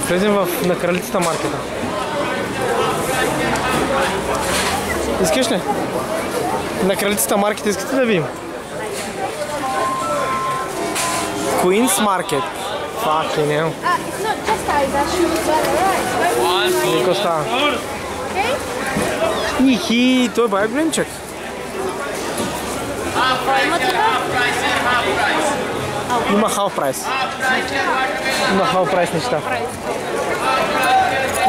влезем на Кралицата маркета. Искаш ли? На Кралицата маркета искате да видим? Queen's Market. Fucking hell. It's not just eyes, I should be right? Колко става? Okay? Нихи, той е бай големчък. Има half price. Има half price неща.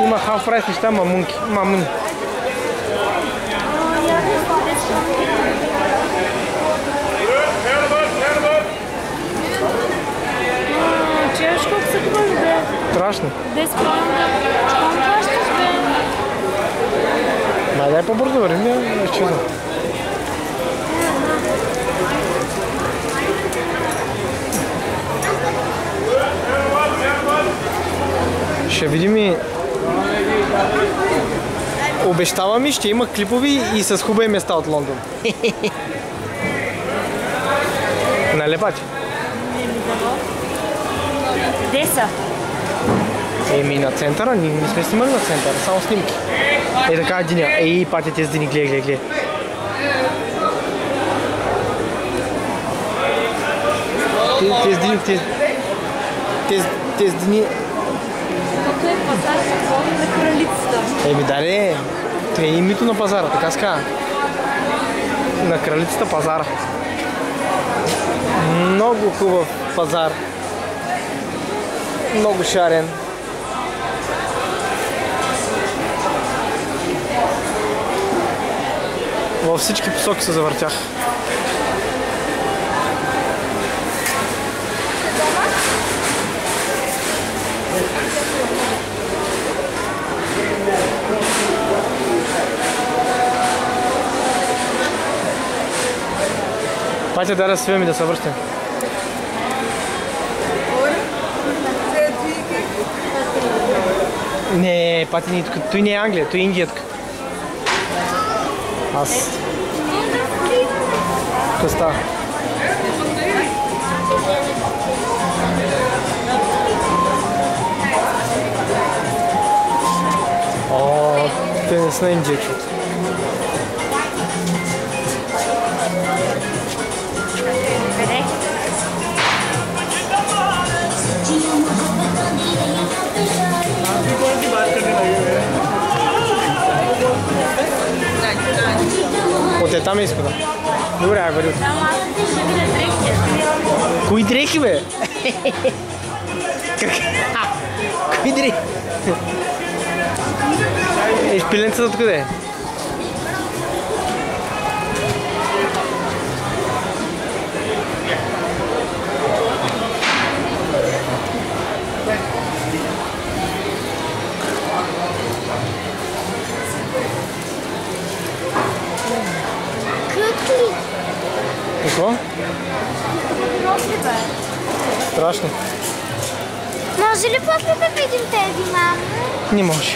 Има half price неща, мамуни. Чеш колко се хвали, бе? Страшно. 10 паунда. Щом плащаш, бе? Дай по-бързо вървим, я чудо. Ще видим и... Обещава ми, ще има клипови и с хубави места от Лондон. Нали пати? Де са? Еми на центъра, ние не сме снимали на центъра, само снимки. Е така единя, ей пати тези дни, гледай. Тези дни... Тук е пазар на Кралицата. Еми дале, това е името на пазара, така ска. На Кралицата пазара. Много хубав пазар. Много шарен. Във всички посоки се завъртях. Патя, дай да свием и да се връщам. Не, Пати, той не е Англия, той е Индия тук. Аз... Какво става? О, те не са на Индия, чуто. От там изхода. Добре, ай бъде. Само аз ще видя дрехи. Кои дрехи, бе? Кои дрехи? Е, шпиленцата тук де? Какво? Страшно. Може ли после да видим тези, мама? Не може.